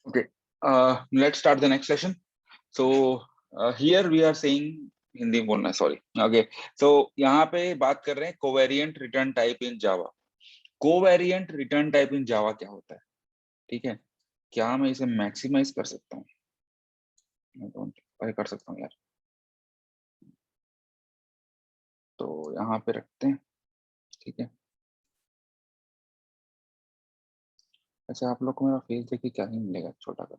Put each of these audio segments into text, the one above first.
Okay, let's start the next session. So here we are saying Hindi बोलना sorry. Okay, सो यहाँ पे बात कर रहे हैं covariant return type in Java. Covariant return type in Java क्या होता है? ठीक है, क्या मैं इसे मैक्सिमाइज कर सकता हूँ? कर सकता हूँ यार. तो यहाँ पे रखते हैं. ठीक है. अच्छा, आप लोग को मेरा फेस देखिए क्या ही मिलेगा छोटा कर.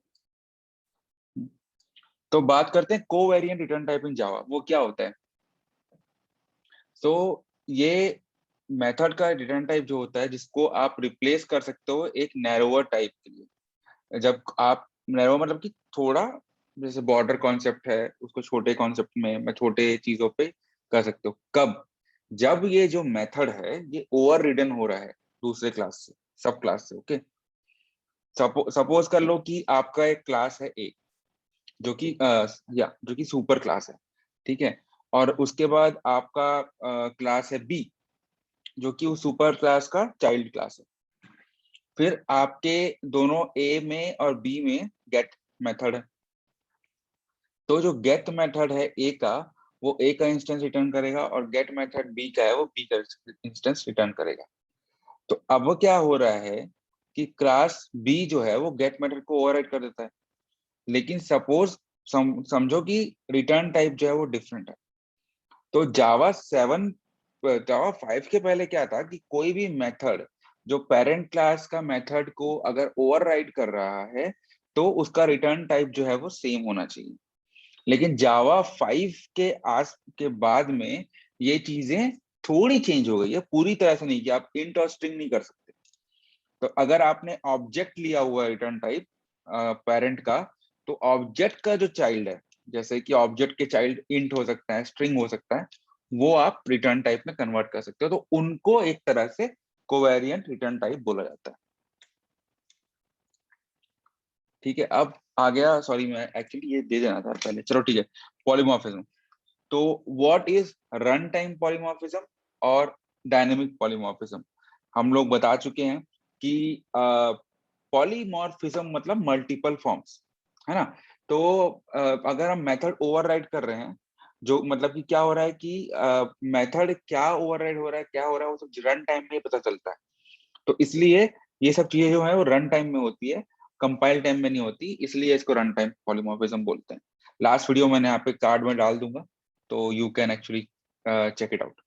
तो बात करते हैं कोवेरिएंट रिटर्न टाइप इन जावा. वो क्या होता है? तो ये मेथड का रिटर्न टाइप जो होता है जिसको आप रिप्लेस कर सकते हो एक नैरोवर टाइप के लिए. जब आप नैरो मतलब कि थोड़ा, जैसे बॉर्डर कॉन्सेप्ट है उसको छोटे कॉन्सेप्ट में मैं छोटे चीजों पे कर सकते हो. कब? जब ये जो मेथड है ये ओवर रिडन हो रहा है दूसरे क्लास से, सब क्लास से. ओके, सपोज कर लो कि आपका एक क्लास है ए जो कि जो कि सुपर क्लास है. ठीक है. और उसके बाद आपका क्लास है बी जो कि उस सुपर क्लास का चाइल्ड क्लास है. फिर आपके दोनों ए में और बी में गेट मेथड है. तो जो गेट मेथड है ए का, वो ए का इंस्टेंस रिटर्न करेगा और गेट मेथड बी का है वो बी का इंस्टेंस रिटर्न करेगा. तो अब वो क्या हो रहा है कि क्लास बी जो है वो गेट मेथड को ओवरराइड कर देता है. लेकिन सपोज समझो कि रिटर्न टाइप जो है वो डिफरेंट है. तो जावा 5 के पहले क्या था कि कोई भी मेथड जो पेरेंट क्लास का मेथड को अगर ओवरराइड कर रहा है तो उसका रिटर्न टाइप जो है वो सेम होना चाहिए. लेकिन जावा 5 के बाद में ये चीजें थोड़ी चेंज हो गई है, पूरी तरह से नहीं कि आप इंट और स्ट्रिंग नहीं कर सकते. तो अगर आपने ऑब्जेक्ट लिया हुआ रिटर्न टाइप पेरेंट का, तो ऑब्जेक्ट का जो चाइल्ड है, जैसे कि ऑब्जेक्ट के चाइल्ड इंट हो सकता है, स्ट्रिंग हो सकता है, वो आप रिटर्न टाइप में कन्वर्ट कर सकते हो. तो उनको एक तरह से कोवेरिएंट रिटर्न टाइप बोला जाता है. ठीक है, अब आ गया, सॉरी मैं एक्चुअली ये दे देना था पहले. चलो ठीक है. पॉलीमॉर्फिज्म. तो what is run time polymorphism और डायनेमिक पॉलीमॉर्फिज्म? हम लोग बता चुके हैं कि पॉलीमॉर्फिज्म मतलब मल्टीपल फॉर्म्स, है ना. तो अगर हम मेथड ओवरराइड कर रहे हैं, जो मतलब कि क्या हो रहा है कि मेथड क्या ओवरराइड हो रहा है, क्या हो रहा है, वो सब रन टाइम में ही पता चलता है. तो इसलिए ये सब चीजें जो है वो रन टाइम में होती है, कंपाइल टाइम में नहीं होती, इसलिए इसको रन टाइम पॉलीमॉर्फिज्म बोलते हैं. लास्ट वीडियो मैंने यहाँ पे कार्ड में डाल दूंगा, तो you can actually check it out.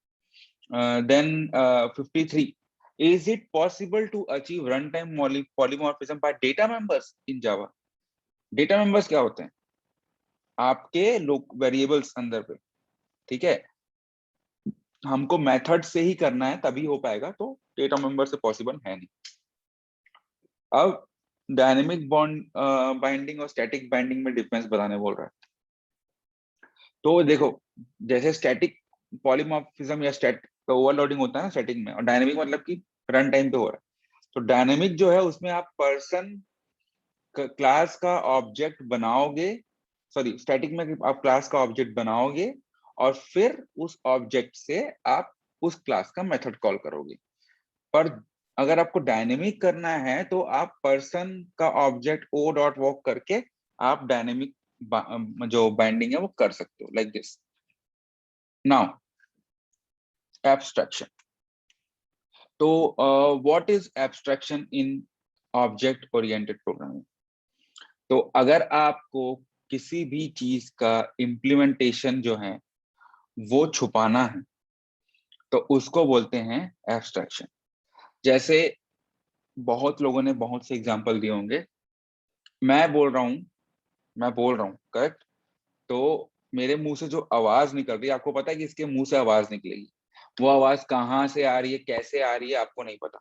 Then 53. Is it possible to achieve runtime polymorphism by data members in Java? Data members क्या होते हैं? आपके लोग वेरिएबल्स अंदर पे. ठीक है, हमको मेथड से ही करना है तभी हो पाएगा, तो डेटा मेंबर से पॉसिबल है नहीं. अब डायनेमिक बॉन्ड बाइंडिंग और स्टैटिक बाइंडिंग में डिफरेंस बताने बोल रहा है. तो देखो, जैसे स्टैटिक पॉलीमॉर्फिज्म या स्टैट ओवरलोडिंग होता है ना स्टैटिक में, और डायनेमिक मतलब कि रन टाइम पे हो रहा है. तो डायनेमिक जो है उसमें आप पर्सन क्लास का ऑब्जेक्ट बनाओगे, सॉरी स्टैटिक में आप क्लास का ऑब्जेक्ट बनाओगे और फिर उस ऑब्जेक्ट से आप उस क्लास का मेथड कॉल करोगे. पर अगर आपको डायनेमिक करना है तो आप पर्सन का ऑब्जेक्ट ओ डॉट वॉक करके आप डायनेमिक जो बाइंडिंग है वो कर सकते हो, लाइक दिस. Now abstraction. तो what is abstraction in object oriented programming? तो अगर आपको किसी भी चीज का इम्प्लीमेंटेशन जो है वो छुपाना है तो उसको बोलते हैं एब्स्ट्रैक्शन. जैसे बहुत लोगों ने बहुत से एग्जांपल दिए होंगे. मैं बोल रहा हूँ, करेक्ट. तो मेरे मुंह से जो आवाज निकल रही है, आपको पता है कि इसके मुंह से आवाज निकलेगी. वो आवाज कहाँ से आ रही है, कैसे आ रही है, आपको नहीं पता.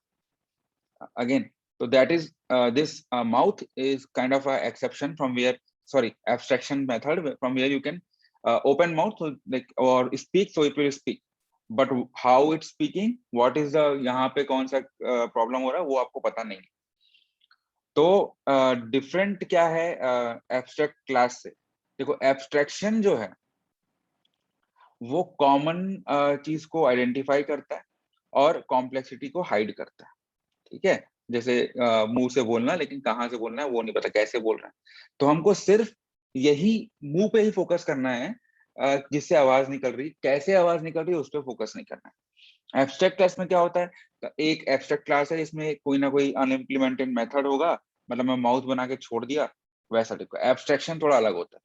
Again, so that is this mouth is kind of a exception from where, sorry, abstraction method from where you can open mouth, so like, or speak, so it will speak. But how it's speaking, what is the यहाँ पे कौन सा problem हो रहा है वो आपको पता नहीं. तो डिफरेंट क्या है एब्स्ट्रैक्ट क्लास से? देखो, एब्स्ट्रैक्शन जो है वो कॉमन चीज को आइडेंटिफाई करता है और कॉम्प्लेक्सिटी को हाइड करता है. ठीक है. जैसे मुंह से बोलना, लेकिन कहाँ से बोलना है वो नहीं पता, कैसे बोल रहे हैं। तो हमको सिर्फ यही मुंह पे ही फोकस करना है, जिससे आवाज निकल रही, कैसे आवाज निकल रही है उस पर फोकस नहीं करना है। एब्स्ट्रैक्ट क्लास में क्या होता है, तो एक एब्स्ट्रैक्ट क्लास है जिसमें कोई ना कोई अनइम्प्लीमेंटेड मेथड होगा, मतलब मैं माउथ बना के छोड़ दिया, वैसा देखो। एब्स्ट्रैक्शन थोड़ा अलग होता है।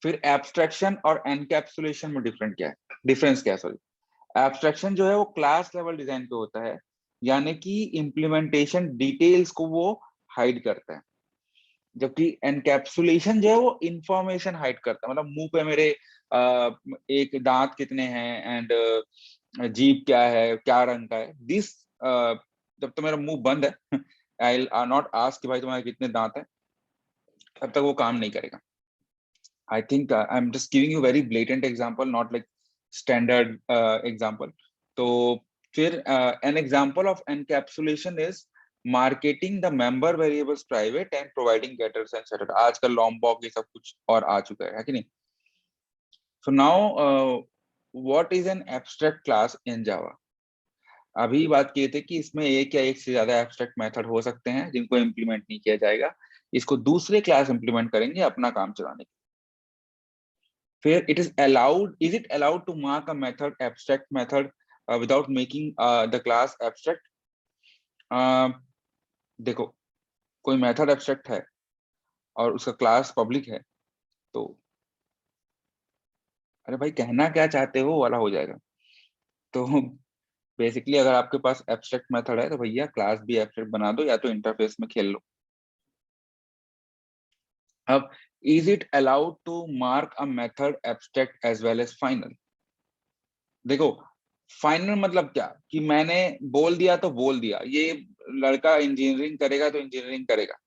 फिर एब्स्ट्रैक्शन और एनकैप्सुलेशन में डिफरेंस क्या है, सॉरी। एब्स्ट्रैक्शन जो है वो क्लास लेवल डिजाइन पे होता है, यानी कि इम्प्लीमेंटेशन डिटेल्स को वो हाइड करता है। जबकि एनकैप्सुलेशन जो है वो इंफॉर्मेशन हाइड करता है, मतलब मुंह पे मेरे एक दांत कितने हैं एंड जीभ क्या है, क्या रंग का है, दिस जब तो मेरा मुंह बंद है, आई नॉट आस्क कि भाई तुम्हारे कितने दांत हैं, तब तक वो काम नहीं करेगा। I think I'm just giving you very blatant example, not like standard example. तो फिर an example of encapsulation is marketing the member variables private and providing getters and setters. आजकल lombok ये सब कुछ और आ चुका है कि नहीं? So now what is an abstract class in Java? अभी बात किए थे कि इसमें एक या एक से ज्यादा एब्स्ट्रैक्ट मेथड हो सकते हैं जिनको इम्प्लीमेंट नहीं किया जाएगा, इसको दूसरे क्लास इम्प्लीमेंट करेंगे अपना काम चलाने के। फिर is it allowed to mark a method abstract method without making the class abstract? देखो, कोई मेथड एब्स्ट्रैक्ट है और उसका क्लास पब्लिक है, तो अरे भाई कहना क्या चाहते हो वाला हो जाएगा। तो बेसिकली अगर आपके पास एब्स्ट्रैक्ट मेथड है तो भैया क्लास भी एब्स्ट्रैक्ट बना दो, या तो इंटरफेस में खेल लो। अब is it allowed to mark a method abstract as well as final? देखो, फाइनल मतलब क्या, कि मैंने बोल दिया तो बोल दिया, ये लड़का इंजीनियरिंग करेगा तो इंजीनियरिंग करेगा।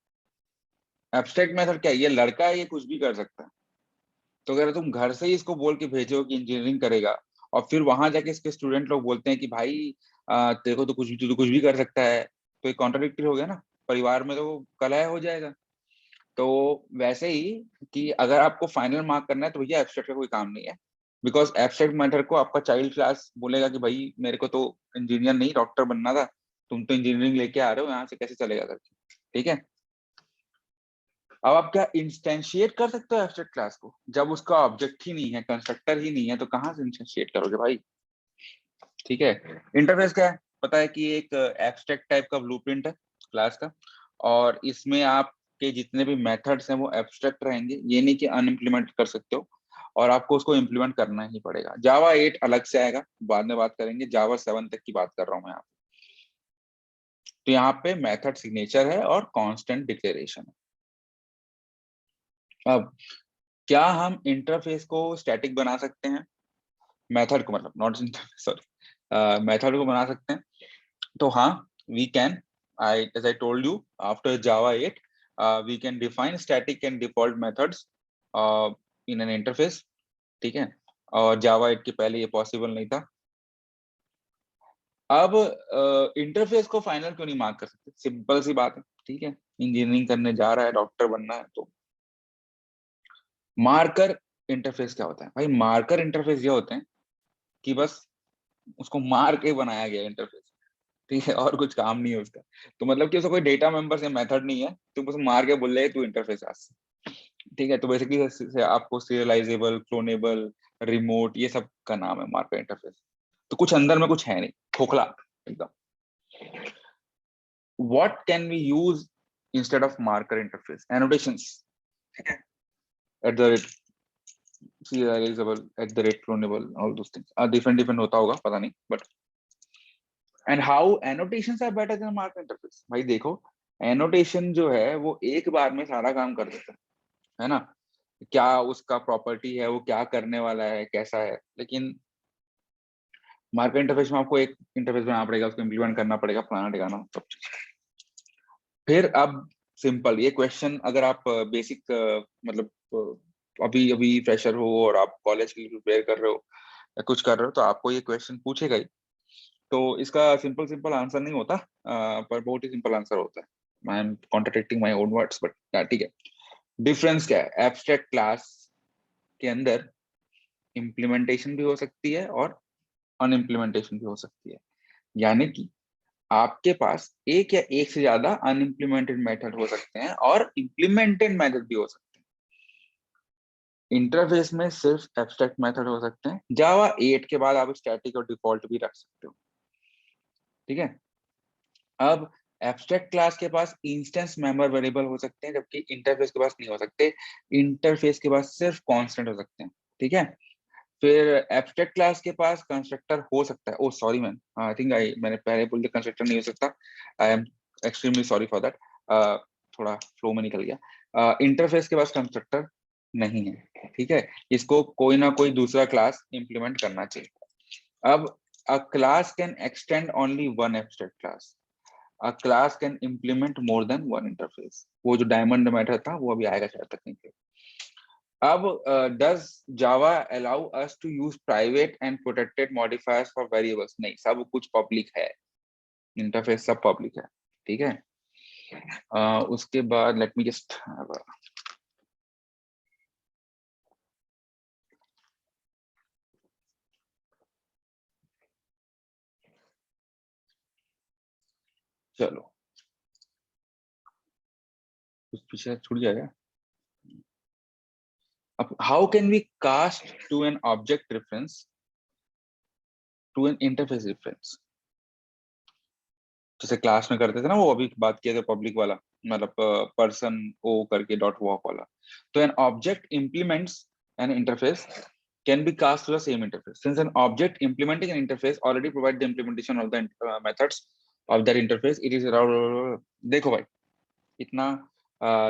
एब्स्ट्रैक्ट मेथड क्या है, ये लड़का है, ये कुछ भी कर सकता है। तो अगर तुम घर से ही इसको बोल के भेजो कि इंजीनियरिंग करेगा, और फिर वहां जाके इसके स्टूडेंट लोग बोलते हैं कि भाई तेरे को तो कुछ भी, तू तो कुछ भी कर सकता है, तो ये कॉन्ट्राडिक्टरी हो गया ना, परिवार में तो कलह हो जाएगा। तो वैसे ही कि अगर आपको फाइनल मार्क करना है तो भैया एब्स्ट्रैक्ट का कोई काम नहीं है, बिकॉज एब्स्ट्रैक्ट मैटर को आपका चाइल्ड क्लास बोलेगा कि भाई मेरे को तो इंजीनियर नहीं डॉक्टर बनना था, तुम तो इंजीनियरिंग लेके आ रहे हो, यहाँ से कैसे चलेगा करके। ठीक है। अब आप क्या इंस्टेंशिएट कर सकते हो एब्स्ट्रैक्ट क्लास को, जब उसका ऑब्जेक्ट ही नहीं है, कंस्ट्रक्टर ही नहीं है, तो कहाँ से इंस्टेंशिएट करोगे भाई। ठीक है। इंटरफेस क्या है, पता है कि एक एब्स्ट्रैक्ट टाइप का ब्लूप्रिंट है क्लास का, और इसमें आपके जितने भी मेथड्स हैं वो एब्स्ट्रैक्ट रहेंगे, ये नहीं कि अनइम्प्लीमेंट कर सकते हो, और आपको उसको इम्प्लीमेंट करना ही पड़ेगा। जावा 8 अलग से आएगा, बाद में बात करेंगे, जावा 7 तक की बात कर रहा हूँ मैं यहाँ। तो यहाँ पे मेथड सिग्नेचर है और कांस्टेंट डिक्लेरेशन है। अब क्या हम इंटरफेस को स्टैटिक बना सकते हैं, मेथड को, मतलब नॉट इंटरफेस, सॉरी, मेथड को बना सकते हैं? तो हाँ, we can. As I told you, after Java 8, we can define static and default methods in an interface. ठीक है। और Java 8 के पहले ये पॉसिबल नहीं था। अब इंटरफेस को फाइनल क्यों नहीं मार्क कर सकते, सिंपल सी बात है। ठीक है, इंजीनियरिंग करने जा रहा है, डॉक्टर बनना है, तो मार्कर इंटरफेस क्या होता है भाई, मार्कर इंटरफेस ये होते हैं कि बस उसको मार के बनाया गया इंटरफेस। ठीक है, और कुछ काम नहीं है उसका। तो मतलब कि उसका कोई डेटा मेंबर से मेथड नहीं है, तुम बस मार के बोल रहे तू इंटरफेस आज। ठीक है, तो बेसिकली आपको सीरियलाइजेबल, क्लोनेबल, रिमोट, ये सब का नाम है मार्कर इंटरफेस। तो कुछ अंदर में कुछ है नहीं, खोखला एकदम। What can we use instead of marker interface? Annotations. ठीक है, at the rate serializable, at the rate cloneable, all those things different different होता होगा, पता नहीं, but and how annotations are better than marker interface. भाई देखो, annotation जो है वो एक बार में सारा काम कर देता है ना, क्या उसका प्रॉपर्टी है, वो क्या करने वाला है, कैसा है। लेकिन मार्कर इंटरफेस में आपको एक इंटरफेस बनाना पड़ेगा, उसको इम्प्लीमेंट करना पड़ेगा, फलाना ठिकाना सब चीज। फिर अब सिंपल ये क्वेश्चन, अगर आप बेसिक मतलब अभी अभी फ्रेशर हो और आप कॉलेज के लिए प्रिपेयर कर रहे हो या कुछ कर रहे हो, तो आपको ये क्वेश्चन पूछेगा ही। तो इसका सिंपल सिंपल आंसर नहीं होता, पर बहुत ही सिंपल आंसर होता है। I am contradicting my own words, but ठीक है। डिफरेंस क्या है, एब्स्ट्रैक्ट क्लास के अंदर इम्प्लीमेंटेशन भी हो सकती है और अनइम्प्लीमेंटेशन भी हो सकती है। यानी कि आपके पास एक या एक से ज्यादा अनइम्प्लीमेंटेड मेथड हो सकते हैं और इम्प्लीमेंटेड मेथड भी हो सकते हैं। इंटरफेस में सिर्फ एब्स्ट्रैक्ट मेथड हो सकते हैं। जावा 8 के बाद आप स्टैटिक और डिफॉल्ट भी रख सकते हो। ठीक है। अब एब्स्ट्रैक्ट क्लास के पास इंस्टेंस मेंबर वेरिएबल हो सकते हैं, जबकि इंटरफेस के पास नहीं हो सकते। इंटरफेस के पास सिर्फ कांस्टेंट हो सकते हैं। ठीक है। फिर एब्स्ट्रैक्ट क्लास के पास कंस्ट्रक्टर हो सकता है। ओ सॉरी मैन, आई थिंक मैंने पहले बोल दिया कंस्ट्रक्टर नहीं हो सकता। I am extremely sorry for that. थोड़ा फ्लो में निकल गया। इंटरफेस के पास कंस्ट्रक्टर नहीं है। ठीक है। इसको कोई ना कोई दूसरा क्लास इंप्लीमेंट करना चाहिए। अब a class can extend only one abstract class. A class can implement more than one interface. वो जो डायमंड मैटर था वो अभी आएगा शायद तक नहीं थे। अब does Java allow us to use private and protected modifiers for variables? नहीं, सब कुछ पब्लिक है। इंटरफेस सब पब्लिक है। ठीक है। उसके बाद लेट मी जस्ट चलो कुछ पीछे छूट जाएगा। अब how can we cast to an object reference to an interface reference? जैसे क्लास में करते थे ना, वो अभी बात किया था पब्लिक वाला, मतलब पर्सन ओ करके डॉट वॉक वाला। तो an object implements N interface can be cast to the same interface. Since an object implementing an interface already provide the implementation of the methods of that interface, it is allowed. देखो भाई, इतना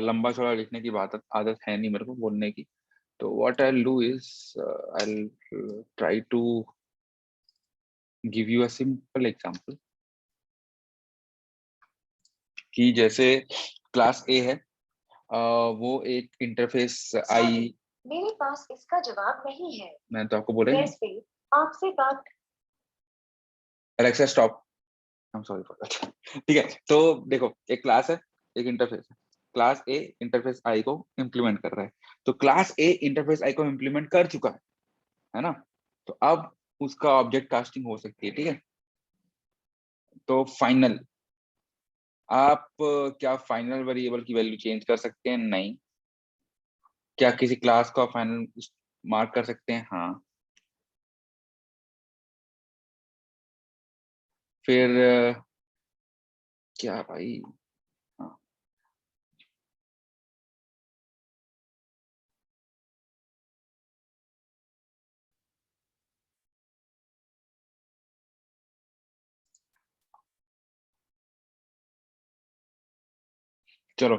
लंबा चौड़ा लिखने की बात आदत है नहीं मेरे को बोलने की। तो what I'll do is I'll try to give you a simple example कि जैसे क्लास ए है, वो एक इंटरफेस आई। मेरे पास इसका जवाब नहीं है। मैं तो आपको बोल रही हूँ आपसे बात। Alexa stop. I am sorry for that. ठीक है। तो देखो, एक क्लास है, एक इंटरफेस है। क्लास ए इंटरफेस आई को इम्प्लीमेंट कर रहा है। तो क्लास ए इंटरफेस आई को इम्प्लीमेंट कर चुका है ना। तो अब उसका ऑब्जेक्ट कास्टिंग हो सकती है। ठीक है। तो फाइनल, आप क्या फाइनल वेरिएबल की वैल्यू चेंज कर सकते हैं? नहीं। क्या किसी क्लास का फाइनल मार्क कर सकते हैं? हाँ। फिर क्या भाई, हाँ। चलो,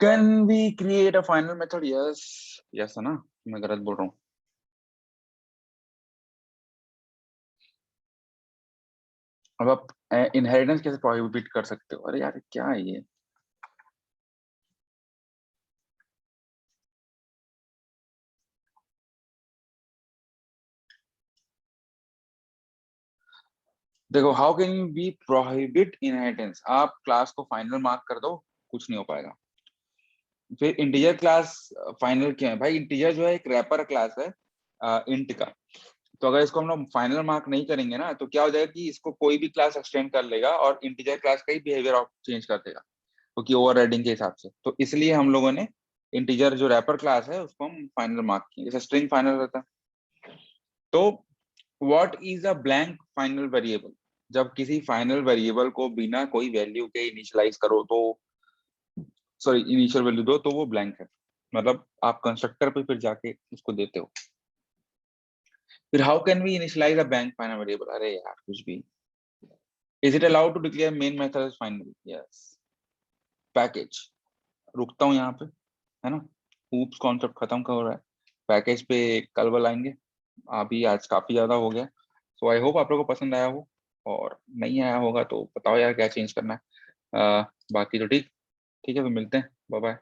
can we create a final method? Yes. Yes है ना, मैं गलत बोल रहा हूँ? अब आप इनहेरिटेंस कैसे प्रोहिबिट कर सकते हो? अरे यार क्या है ये। देखो, how can be prohibit inheritance? आप क्लास को फाइनल मार्क कर दो, कुछ नहीं हो पाएगा। फिर इंटीजर क्लास फाइनल क्या है भाई? इंटीजर जो है एक रैपर क्लास है इंट का। तो अगर इसको हम लोग फाइनल मार्क नहीं करेंगे ना, तो क्या हो जाएगा कि इसको कोई भी क्लास एक्सटेंड कर लेगा और इंटीजर क्लास का ही बिहेवियर चेंज कर देगा, क्योंकि ओवरराइडिंग के हिसाब से। तो इसलिए हम लोगों ने इंटीजर जो रैपर क्लास है उसको हम फाइनल मार्क किए, जैसे स्ट्रिंग फाइनल रहता है। तो what is a blank final variable? जब किसी फाइनल वेरिएबल को बिना कोई वैल्यू के इनिशियलाइज करो तो, सॉरी इनिशियल वैल्यू दो, तो वो ब्लैंक है। मतलब आप कंस्ट्रक्टर पे फिर जाके उसको देते हो। फिर how can we initialise a blank final variable? अरे यार कुछ भी। Is it allowed to declare main method as final? Yes. Package, रुकता हूँ यहाँ पे, है ना। ऊप्स कॉन्सेप्ट खत्म कर रहा है। पैकेज पे कल वाला आएंगे। अभी आज काफी ज्यादा हो गया। सो आई होप आप लोगों को पसंद आया हो, और नहीं आया होगा तो बताओ यार क्या चेंज करना है। बाकी तो ठीक। ठीक है, फिर मिलते हैं। Bye bye.